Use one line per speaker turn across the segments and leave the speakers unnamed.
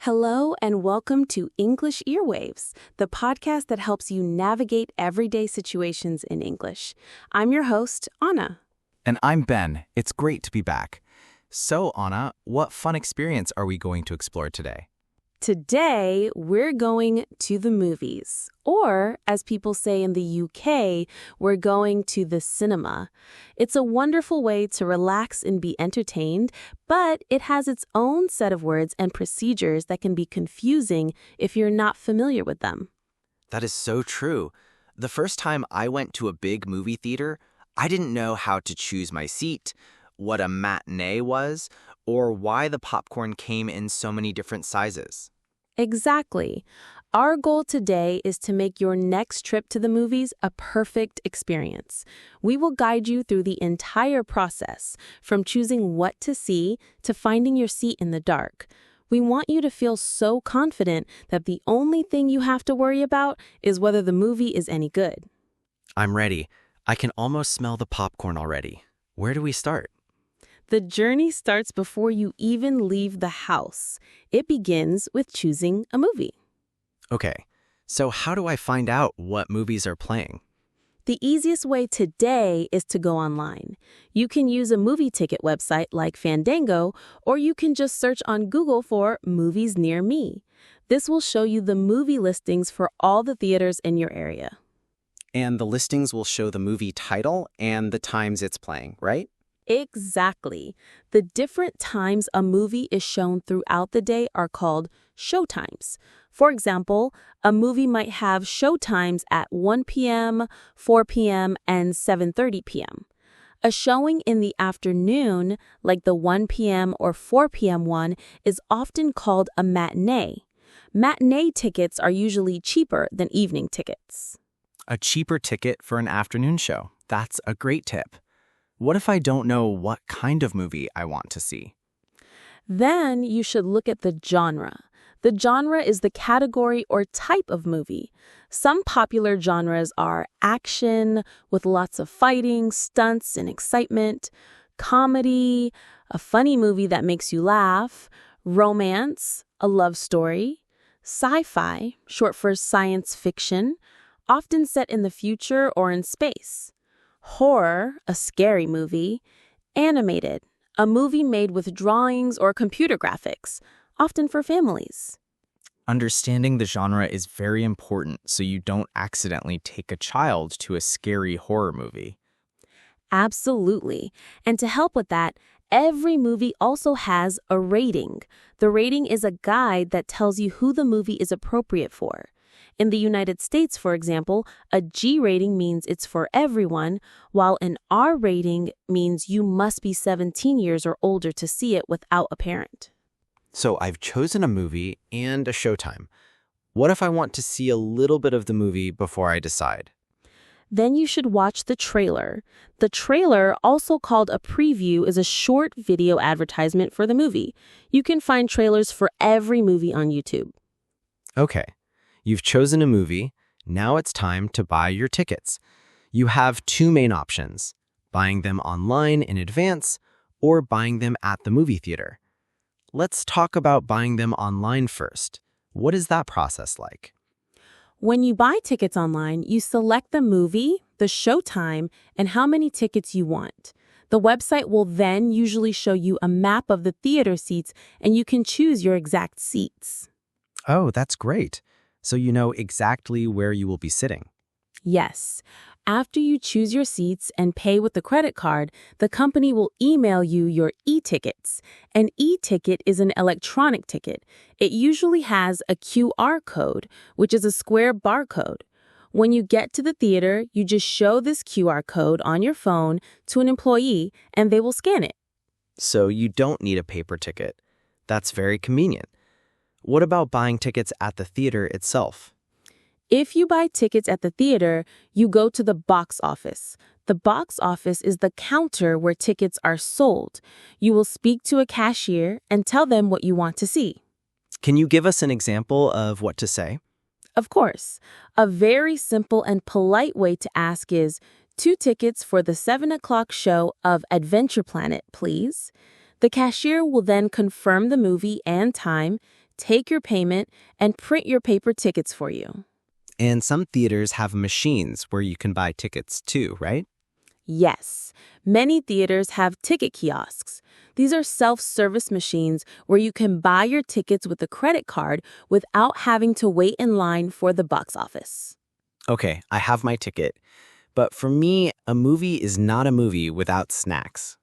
Hello and welcome to English Earwaves, the podcast that helps you navigate everyday situations in English. I'm your host, Anna.
And I'm Ben. It's great to be back. So, Anna, what fun experience are we going to explore today?
Today, we're going to the movies, or as people say in the UK, we're going to the cinema. It's a wonderful way to relax and be entertained, but it has its own set of words and procedures that can be confusing if you're not familiar with them.
That is so true. The first time I went to a big movie theater, I didn't know how to choose my seat, what a matinee was, or why the popcorn came in so many different sizes.
Exactly. Our goal today is to make your next trip to the movies a perfect experience. We will guide you through the entire process, from choosing what to see to finding your seat in the dark. We want you to feel so confident that the only thing you have to worry about is whether the movie is any good.
I'm ready. I can almost smell the popcorn already. Where do we start?
The journey starts before you even leave the house. It begins with choosing a movie.
Okay, so how do I find out what movies are playing?
The easiest way today is to go online. You can use a movie ticket website like Fandango, or you can just search on Google for Movies Near Me. This will show you the movie listings for all the theaters in your area.
And the listings will show the movie title and the times it's playing, right?
Exactly. The different times a movie is shown throughout the day are called showtimes. For example, a movie might have showtimes at 1 p.m., 4 p.m., and 7:30 p.m. A showing in the afternoon, like the 1 p.m. or 4 p.m. one, is often called a matinee. Matinee tickets are usually cheaper than evening tickets.
A cheaper ticket for an afternoon show. That's a great tip. What if I don't know what kind of movie I want to see?
Then you should look at the genre. The genre is the category or type of movie. Some popular genres are action, with lots of fighting, stunts, and excitement, comedy, a funny movie that makes you laugh, romance, a love story, sci-fi, short for science fiction, often set in the future or in space, horror, a scary movie, animated, a movie made with drawings or computer graphics, often for families.
Understanding the genre is very important so you don't accidentally take a child to a scary horror movie.
Absolutely. And to help with that, every movie also has a rating. The rating is a guide that tells you who the movie is appropriate for. In the United States, for example, a G rating means it's for everyone, while an R rating means you must be 17 years or older to see it without a parent.
So I've chosen a movie and a showtime. What if I want to see a little bit of the movie before I decide?
Then you should watch the trailer. The trailer, also called a preview, is a short video advertisement for the movie. You can find trailers for every movie on YouTube.
Okay, you've chosen a movie. Now it's time to buy your tickets. You have two main options: buying them online in advance or buying them at the movie theater. Let's talk about buying them online first. What is that process like?
When you buy tickets online, you select the movie, the showtime, and how many tickets you want. The website will then usually show you a map of the theater seats, and you can choose your exact seats.
Oh, that's great. So you know exactly where you will be sitting.
Yes. After you choose your seats and pay with the credit card, the company will email you your e-tickets. An e-ticket is an electronic ticket. It usually has a QR code, which is a square barcode. When you get to the theater, you just show this QR code on your phone to an employee, and they will scan it.
So you don't need a paper ticket. That's very convenient. What about buying tickets at the theater itself?
If you buy tickets at the theater, you go to the box office. The box office is the counter where tickets are sold. You will speak to a cashier and tell them what you want to see.
Can you give us an example of what to say?
Of course. A very simple and polite way to ask is, 2 tickets for the 7 o'clock show of Adventure Planet, please. The cashier will then confirm the movie and time, take your payment, and print your paper tickets for you.
And some theaters have machines where you can buy tickets too, right?
Yes, many theaters have ticket kiosks. These are self-service machines where you can buy your tickets with a credit card without having to wait in line for the box office.
Okay, I have my ticket. But for me, a movie is not a movie without snacks.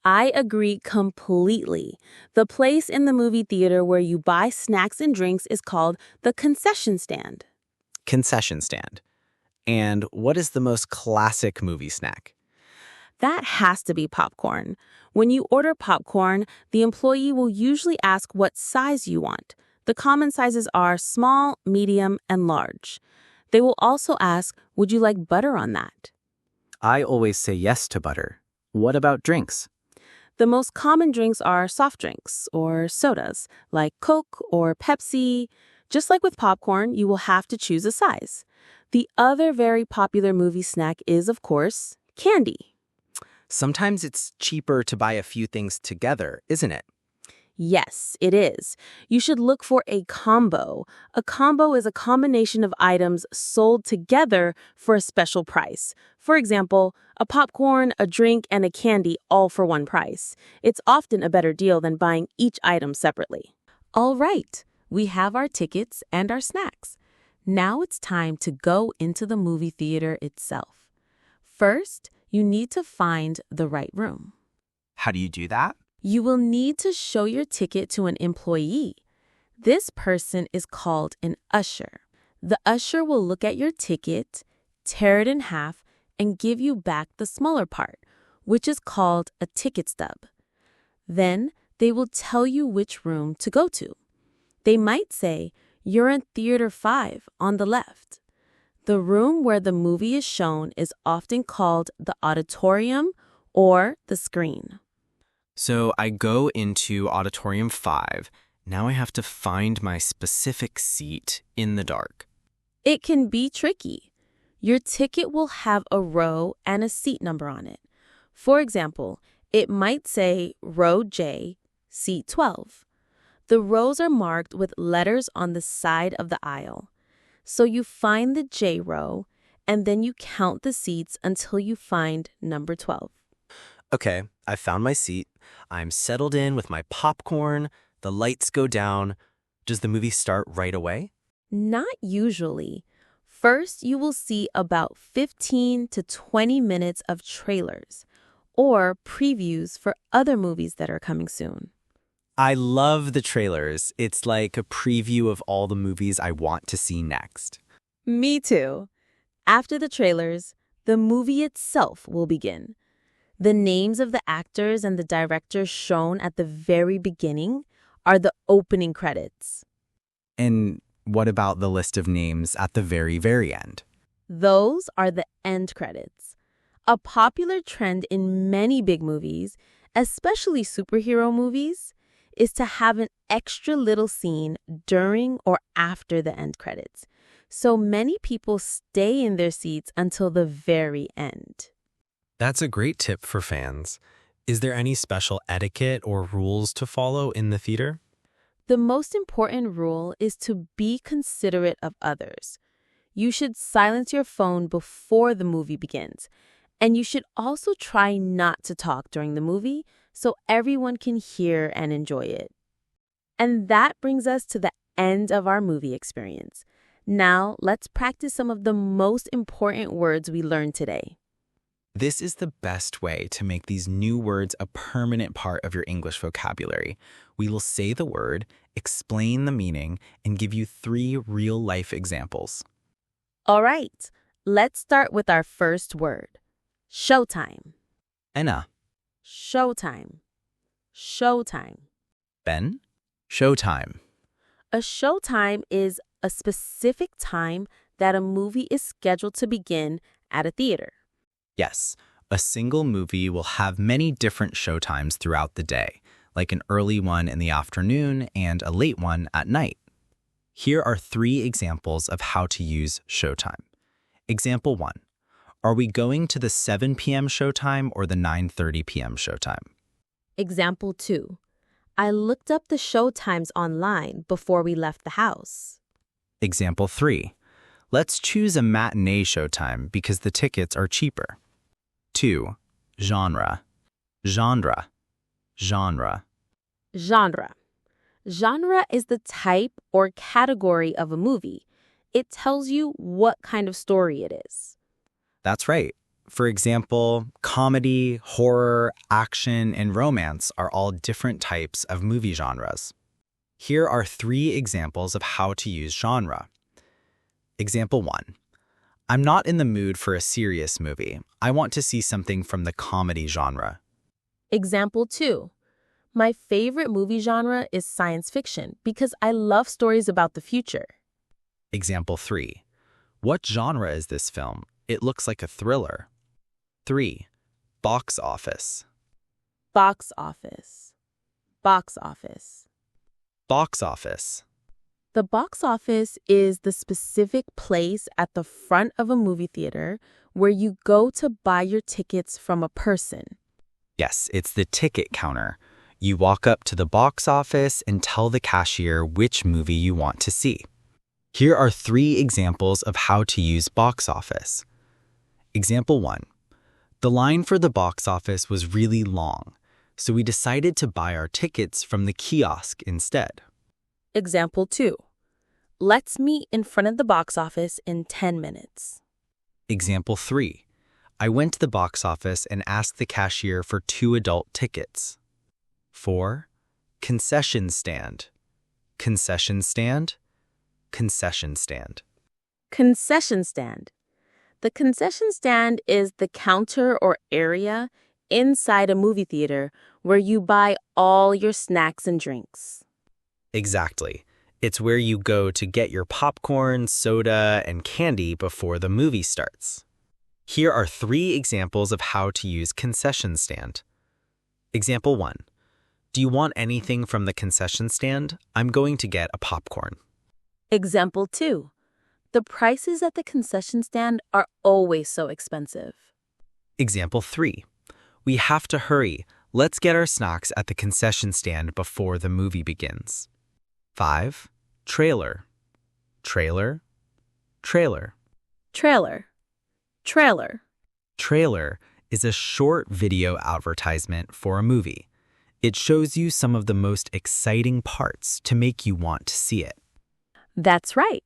I agree completely. The place in the movie theater where you buy snacks and drinks is called the concession stand.
Concession stand. And what is the most classic movie snack?
That has to be popcorn. When you order popcorn, the employee will usually ask what size you want. The common sizes are small, medium, and large. They will also ask, would you like butter on that?
I always say yes to butter. What about drinks?
The most common drinks are soft drinks or sodas, like Coke or Pepsi. Just like with popcorn, you will have to choose a size. The other very popular movie snack is, of course, candy.
Sometimes it's cheaper to buy a few things together, isn't it?
Yes, it is. You should look for a combo. A combo is a combination of items sold together for a special price. For example, a popcorn, a drink, and a candy all for one price. It's often a better deal than buying each item separately. All right, we have our tickets and our snacks. Now it's time to go into the movie theater itself. First, you need to find the right room.
How do you do that?
You will need to show your ticket to an employee. This person is called an usher. The usher will look at your ticket, tear it in half, and give you back the smaller part, which is called a ticket stub. Then they will tell you which room to go to. They might say, you're in Theater 5 on the left. The room where the movie is shown is often called the auditorium or the screen.
So I go into Auditorium 5. Now I have to find my specific seat in the dark.
It can be tricky. Your ticket will have a row and a seat number on it. For example, it might say Row J, Seat 12. The rows are marked with letters on the side of the aisle. So you find the J row, and then you count the seats until you find number 12.
Okay, I found my seat. I'm settled in with my popcorn. The lights go down. Does the movie start right away?
Not usually. First, you will see about 15 to 20 minutes of trailers or previews for other movies that are coming soon.
I love the trailers. It's like a preview of all the movies I want to see next.
Me too. After the trailers, the movie itself will begin. The names of the actors and the directors shown at the very beginning are the opening credits.
And what about the list of names at the very, very end?
Those are the end credits. A popular trend in many big movies, especially superhero movies, is to have an extra little scene during or after the end credits. So many people stay in their seats until the very end.
That's a great tip for fans. Is there any special etiquette or rules to follow in the theater?
The most important rule is to be considerate of others. You should silence your phone before the movie begins. And you should also try not to talk during the movie so everyone can hear and enjoy it. And that brings us to the end of our movie experience. Now, let's practice some of the most important words we learned today.
This is the best way to make these new words a permanent part of your English vocabulary. We will say the word, explain the meaning, and give you 3 real-life examples.
All right, let's start with our first word. Showtime.
Enna,
Showtime. Showtime.
Ben, showtime.
A showtime is a specific time that a movie is scheduled to begin at a theater.
Yes, a single movie will have many different showtimes throughout the day, like an early one in the afternoon and a late one at night. Here are 3 examples of how to use showtime. Example 1. Are we going to the 7 p.m. showtime or the 9:30 p.m. showtime?
Example 2. I looked up the showtimes online before we left the house.
Example 3. Let's choose a matinee showtime because the tickets are cheaper. 2. Genre. Genre. Genre.
Genre. Genre is the type or category of a movie. It tells you what kind of story it is.
That's right. For example, comedy, horror, action, and romance are all different types of movie genres. Here are 3 examples of how to use genre. Example 1. I'm not in the mood for a serious movie. I want to see something from the comedy genre.
Example 2. My favorite movie genre is science fiction because I love stories about the future.
Example 3. What genre is this film? It looks like a thriller. 3. Box office.
Box office. Box office.
Box office.
The box office is the specific place at the front of a movie theater where you go to buy your tickets from a person.
Yes, it's the ticket counter. You walk up to the box office and tell the cashier which movie you want to see. Here are 3 examples of how to use box office. Example 1. The line for the box office was really long, so we decided to buy our tickets from the kiosk instead.
Example 2. Let's meet in front of the box office in 10 minutes.
Example 3. I went to the box office and asked the cashier for 2 adult tickets. 4. Concession stand. Concession stand. Concession stand.
Concession stand. The concession stand is the counter or area inside a movie theater where you buy all your snacks and drinks.
Exactly. It's where you go to get your popcorn, soda, and candy before the movie starts. Here are 3 examples of how to use concession stand. Example 1. Do you want anything from the concession stand? I'm going to get a popcorn.
Example 2. The prices at the concession stand are always so expensive.
Example 3. We have to hurry. Let's get our snacks at the concession stand before the movie begins. 5. Trailer. Trailer. Trailer.
Trailer. Trailer.
Trailer is a short video advertisement for a movie. It shows you some of the most exciting parts to make you want to see it.
That's right.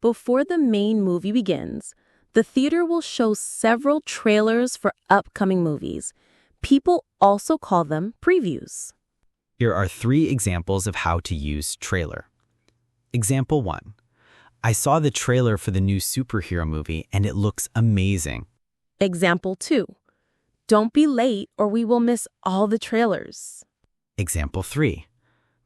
Before the main movie begins, the theater will show several trailers for upcoming movies. People also call them previews.
Here are 3 examples of how to use trailer. Example 1. I saw the trailer for the new superhero movie and it looks amazing.
Example 2. Don't be late or we will miss all the trailers.
Example 3.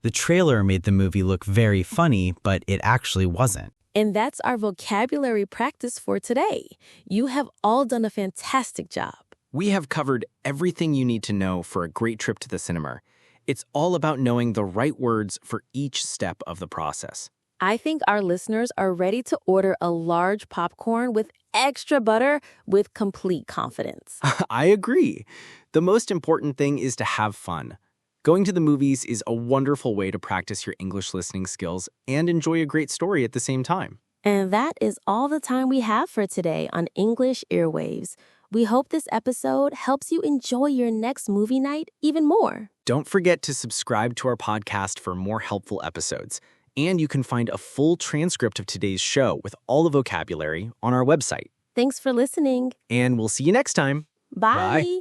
The trailer made the movie look very funny, but it actually wasn't.
And that's our vocabulary practice for today. You have all done a fantastic job.
We have covered everything you need to know for a great trip to the cinema. It's all about knowing the right words for each step of the process.
I think our listeners are ready to order a large popcorn with extra butter with complete confidence.
I agree. The most important thing is to have fun. Going to the movies is a wonderful way to practice your English listening skills and enjoy a great story at the same time.
And that is all the time we have for today on English Earwaves. We hope this episode helps you enjoy your next movie night even more.
Don't forget to subscribe to our podcast for more helpful episodes. And you can find a full transcript of today's show with all the vocabulary on our website.
Thanks for listening.
And we'll see you next time.
Bye.
Bye.